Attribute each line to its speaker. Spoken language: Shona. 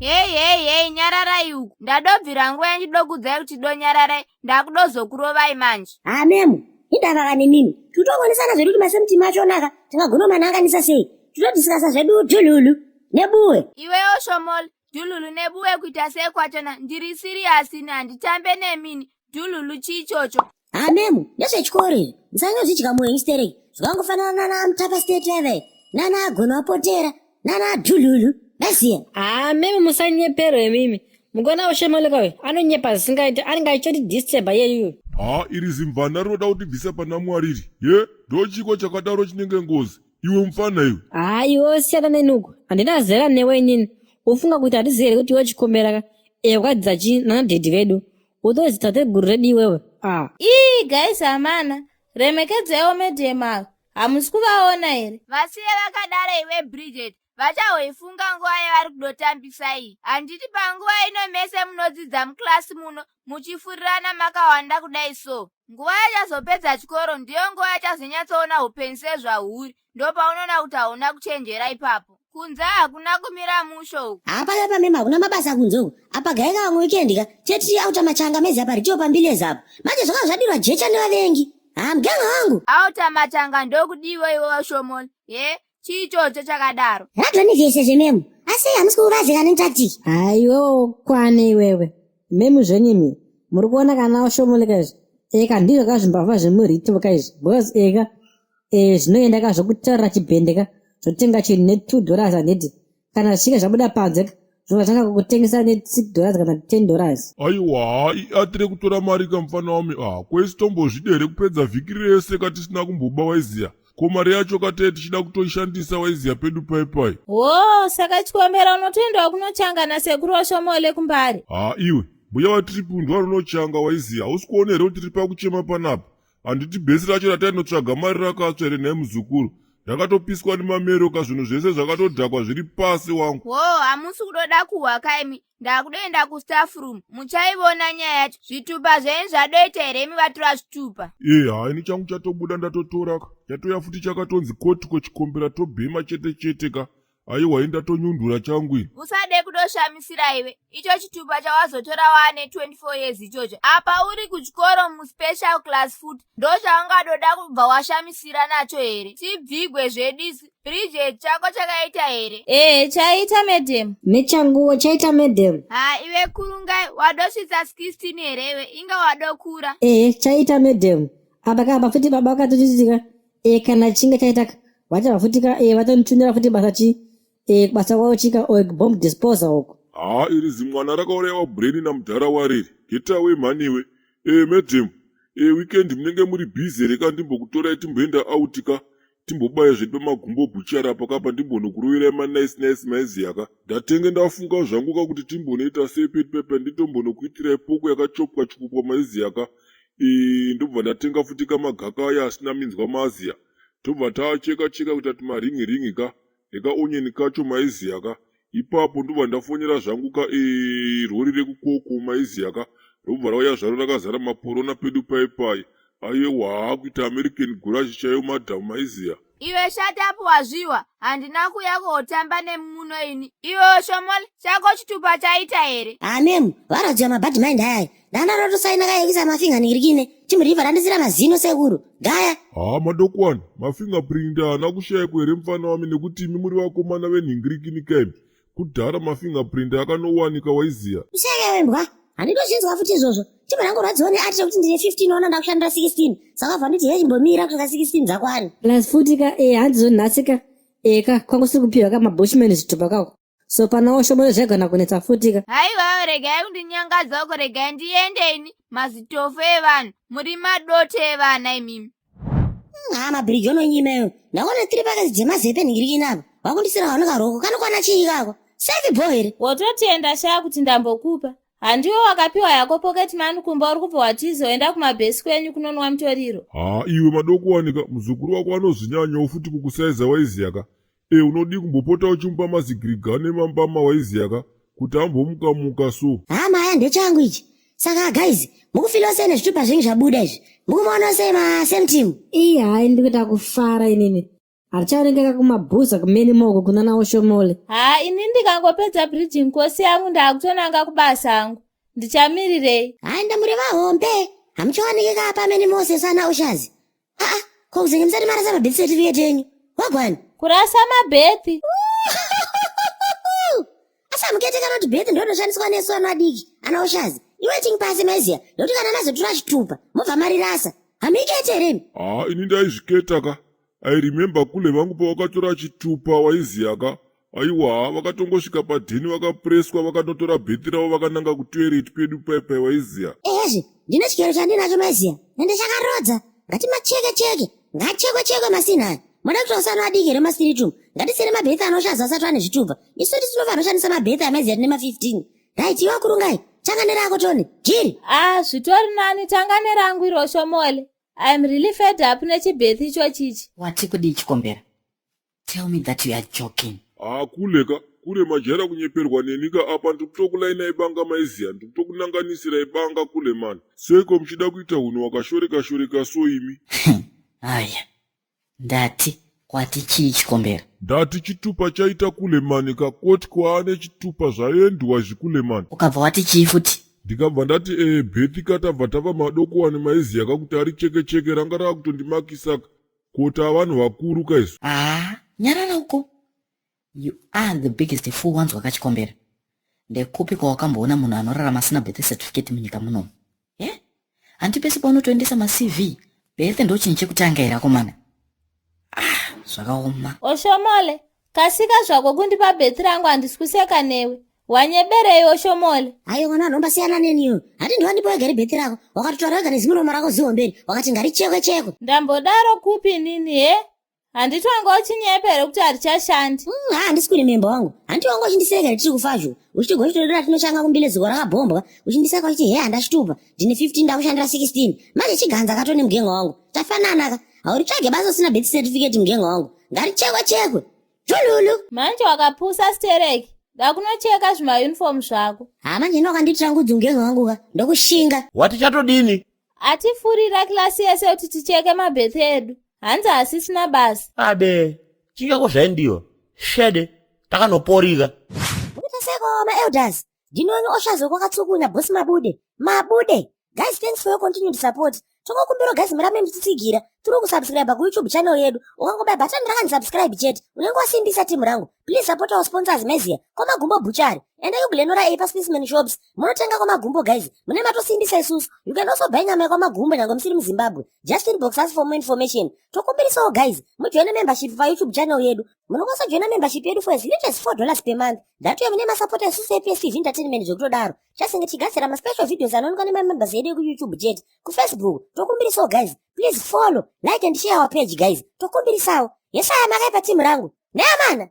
Speaker 1: Hey, nyararai uku. Ndadobvira nguva yandidokudzai kuti donyararai. Ndakudozokurovai manje.
Speaker 2: Memu, indavaka nemimi. Tutokonesana zvedu kuti masemti macho naka, tingagona manakanisa sei. Tutodiscussa zvedu dhululu nebuwe.
Speaker 1: Iweyo Shomol, dhululu nebuwe kuita sei kwachona. Ndiri serious handitambe nemini. Dhululu chichocho.
Speaker 2: Memu, nezvechikoro. Musanyozvichika muhingsterei. Zvakangofanana nana mutapa state level. Nana agona wapotera. Nana dhululu. Basiya.
Speaker 3: Mimi musanyepero emimi. Mugona ushemolekawe. Anonyepa zisingaiti. Aningaichoti disturb yeyu.
Speaker 4: Iri Zimbabwe roda kutibvisa pana Mwari. Ye, ndochiko chakadaro chinenge ngozi. Iwe mfana iwe.
Speaker 3: Iwe siyana nenuku. Handina zera newe inini. Ufunga kuti hatizere kuti iwe chikombera ka. Wakadzidza chi nana dhedhi vedu. Utozita teguru redu iwewe.
Speaker 1: Guys amana. Remekedzeiwo medhema. Hamusi kuvaona here. Vasiye vakadaro iwe Bridget. Vachahoifunga nguva yavari kudotambisa iyi. Handiti panguva ino mese munodzidza muklasi muno muchifurirana makawanda kudai so. Nguva yachazopedza chikoro ndiyo nguva yachazonyatsoona upenyu sezvahuri. Ndopaunoona kuti hauna kuchenjera ipapo. Kunze hakuna kumira musho uku.
Speaker 2: Apaka mema hakuna mabasa kunze uku. Apa gaika vamwe weekend ka. Teti auta machanga mezi apa ritiyo pambilezi apa. Manje zvaka zvadirwa jecha nevavengi. Mganga wangu.
Speaker 1: Auta machanga ndokudiwe iwe Shomol. Chichocho chakadaro.
Speaker 2: Radhoni zvese zvememu. Asi hamusi kuvazika nentactic.
Speaker 3: Iwewo kwane iwewe. Memu zvenyimi. Muri kuona kana Oshomoleka izvi. Eka ndizvo kazvimbavha zvemuritivoka izvi. Because eka zvinoenda ka zvokutarira chibhendeka zvotenga chinhu ne$2 handiti. Kana zvichika zvabuda panze zvobva zvanga kukutengesa ne$6 kana $10.
Speaker 4: Aiwa, atire kutora mari kamufana wami. Kwesi tombozvidere kupedza vhiki rese katisina kumboba waiziya. Ko mari yacho katete tichida kutoishandisa waiziya pedu pai.
Speaker 1: Saka chikombera unotoendawo kunochangana sekuru Oshomole kumbari.
Speaker 4: Iwe, mbuya watiripundwa runochanga waiziya. Hausi kuona here kuti tiri pakuchema panapa. Handiti bhesi racho ratainotsvaga mari rakatsva here naye muzukuru. Rakatopiswa nemamero zvinhu zvese zvakatodhakwa zviri pasi wangu.
Speaker 1: Hamusi kutoda kuhwa kaimi. Ndakudoenda kustaff room. Muchaivona nyaya yacho. Zvitupa zvenyu zvadoita here imi vatora zvitupa.
Speaker 4: Haini changu chatobuda ndatotoraka. Chatoya futi chakatonzi kotiko chikombera tobhema chete ka. Aiwa ndatonyundura changu ini.
Speaker 1: Usade kudoshamisira iwe. Icho chitupa chawazotora wane 24 years ichocho. Apa uri kuchikoro muspecial class food. Ndo chaungadoda kubva washamisira nacho here. Tibvigwe zvedisi. Bridget chako chakaita here. Chaita madam.
Speaker 3: Nechanguwo chaita madam.
Speaker 1: Iwe kurungai wadosvitsa 16 here iwe. Inga wadokura.
Speaker 3: Chaita madam. Apa futi baba vakatochitika. Kana chinga chaitaka. Vachabva futika vatonitunira futi basa chi. Basa kwavo chika bomb disposal uko.
Speaker 4: Iri zimwana rakauraiwa brain namudhara wariri. Getawe mhaniwe. Madam. Weekend munenge muri busy reka ndimbokutorai timboenda out ka. Timbobaya zvedu pamagumbo buchara pakapa ndimbonokuroverai nice maiziya ka. Ndatenge ndafunga zvangu kuti timbonoita sepedu pepe nditombonokuitirai poko yakachopwa chikupwa maiziya ka. Ndobva ndatenga futi kamagaka aya asina minzwa maziya. Tobva taacheka kuti ati maringi ka. Eka onyeni kacho maiziya ka. Ipapo ndobva ndafonyera zvangu ka rori rekukoko maiziya ka. Robva rauya zvaro rakazara maporona pedu pai. Aiwa kuita American garage chayo madam maiziya.
Speaker 1: Iwe shatapu wazviwa. Handina kuya kootamba nemuno ini. Iwe Oshomole chako chitupa chaita here.
Speaker 2: Memu, varadzi mabad mind hai. Ndandarotosaina kayekisa mafinga ningirikine. Chimuriva randisira mazino sekuru. Gaya.
Speaker 4: Madokwana, mafingerprint haana kushayikwa here mfana wami nekuti imi muri vakomana venhingirikini kaimi. Kudhara mafingerprint akanowanika waiziya.
Speaker 2: Usheke wembwa. Handitozvinzwa futi izvozvo. Chimborangoradziwa neatire kuti ndine 15 ona ndakushandira 16. Saka bva nditi chimbomira kusvika 16 dzakwana.
Speaker 3: Plus futi ka handizonhasika. Ka kwangu siri kupiwa ka mabushman zvitupa kako. So pana Oshomole zvagona kunetsa futi ka.
Speaker 1: Haiwa regai kundinyangadza uko regai ndiende ini. Mazitofu evanhu. Muri madoto evana imimi.
Speaker 2: Mabridge unonyimeyo. Ndaona tiri pakati dzemazepe ningirikini apa. Wakundisira wano karoko kanokwana chii kako. Save boy here.
Speaker 1: Wototenda shaa kuti ndambokupa. Handiwo wakapiwa yako pocket money kumba uri kubva watizoenda kumabhesi kwenyu kunonwa mutoriro.
Speaker 4: Iwe madokuwanika muzukuru wako anozvinyanyawo futi kukusaiza waiziya ka. Unodi kumbopota uchimupa mazigirigane mambama waiziya ka kuti ambomuka so.
Speaker 2: Maya ndechangu ichi. Saka guys, mukufila sei nezvitupa zvenyu zvabuda izvi? Mukumaona sei same team?
Speaker 3: Hayi ndikuita kufara inini. harichaonekeka kumabhuza kumene moko kuna nawo shomole.
Speaker 1: Ini ndikangopedza bridging course yangu ndakutonanga kubasa angu. Ndichamirirei.
Speaker 2: Ndamureva hombe. Hamuchaonekeka apa amene Moses ana ushazi. Ko kuzenge msati mara za birth certificate yenyu. Wagwani.
Speaker 1: Kurasa mabhethi.
Speaker 2: Asa mukete kana kuti birth ndo inoshandiswa nesona adiki ana ushazi. Iwe chingipasi meziya. Ndokuti kana mazotura chitupa. Mobva marirasa. Hamiketeremi.
Speaker 4: Ini ndaizviketa ka. I remember kule vangu pavakatora chitupa waiziya ka. Aiwa vakatongosvika padhini vakapreswa vakanotora bhethi ravo vakananga kutoireti pedu paipai waiziya.
Speaker 2: Ezvi ndine chikyero chandinacho maziya. Ende chakarodza. Ngatimacheke-cheke. Ngachekwe-chekwe masinai. Moda kuti usana adiki remastiriti umu. Ngatisere mabhethi anoshaza asati ane zvitupa. Isu tinova anoshandisa mabhethi amaziya tine ma15. Right, iwa kurungai. Changanera ako Tony. Jiri.
Speaker 1: Zvitori nani changanera angu iro shomole. I'm really fed up nechibhethi icho chichi.
Speaker 5: Wati kudi chikombera. Tell me that you are joking.
Speaker 4: Kuleka. Kure majera kunyeperwa nenika apa ndikutokulaina ibanga maiziya ndikutokunanganisira ibanga kule mani. Seko mchida kuita huno wakashoreka so imi.
Speaker 5: Aya. Ndati kwati chii chikombera.
Speaker 4: Ndati chitupa chaita kule mani kakoti kwaane chitupa zvaendwa zvikule mani.
Speaker 5: Ukabva wati chii futi?
Speaker 4: Ndikabva ndati bhethi katabva tava madoko wani maiziya kakuti ari cheke ranga rakutondimakisaka kuti avanhu vakuru kaizvo.
Speaker 5: Nyarara uko. You are the biggest fool ones wakachikombera. Ndekupi kwa wakamboona munhu anorarama asina birth certificate munyika muno. Anti pesi paunotoendesa ma-CV. Birth ndo chinhu chekutanga here akomana. Zvakaoma.
Speaker 1: Oshomole, kasika zvako kundipa bhethi rangu handisi kuseka newe. Wanyeberei Oshomole?
Speaker 2: Ayo mwana anombasiyana neniyo. Hati ndiwandipo wegari bhethi rako. Wakatotora wega nezimuromo rako ziwomberi. Wakati ngarichekwe-chekwe.
Speaker 1: Ndambodaro kupi nini handiti wanga uchinyepere kuti harichashandi.
Speaker 2: Handisi kuri memba wangu. Handiti wanga uchindiseka tiri kufazvo. Uchitigwa uchitodora tinoshanga kumbile ziko rakabhombwa. Uchindiseka uchiti handashitupa. Ndine 15 ndakushandira 16. Manje chiganza katone mugenga wangu. Tafanana ka. Hauritsvage basa usina birth certificate mugenga wangu. Ngarichekwe-chekwe. Chululu.
Speaker 1: Manje wakapusa stereki. Ndakunocheka zvimauniform zvako.
Speaker 2: Manje nokanditira ngudzi mugenga wangu ka. Ndokushinga.
Speaker 6: Wati chatodini?
Speaker 1: Atifurira klasi yese kuti ticheke mabhethi edu. Hanzi hasisina basa.
Speaker 6: Abe, chingako zvaendiwa. Shede, takanoporika.
Speaker 2: Utaseko ma-elders. Ndinoni oshazo kwakatsukunya bosi Mabude. Mabude. Guys, thanks for your continued support. Tokokumbira guys murame mutitsigira. Turi kusubscribe ku YouTube channel yedu. Ukangobaya button rakani-subscribe chete. Unenge wasimbisa timu rangu. Please support our sponsors meziya. Kwamagumbo buchari. Enda yuglenora apa specimen shops. Munotenga kwamagumbo guys. Mune matosimbisa isusu. You can also buy nyama kwamagumbo nyango musiri mu Zimbabwe. Just inbox us for more information. Tokumbirisawo guys. Mujoine membership pa YouTube channel yedu. Munokwanisa joina membership yedu for as little as $4 per month. Ndatuya mune masupporta isusu PSTV entertainment zvokutodaro. Chasinge tigadzira ma-special videos anoonekwa nemamembers edu ku YouTube chete. Ku Facebook. Tokumbirisawo guys. Please follow, like and share our page guys. Tokumbirisawo. Yesaya makaipa timu rangu. Neamana.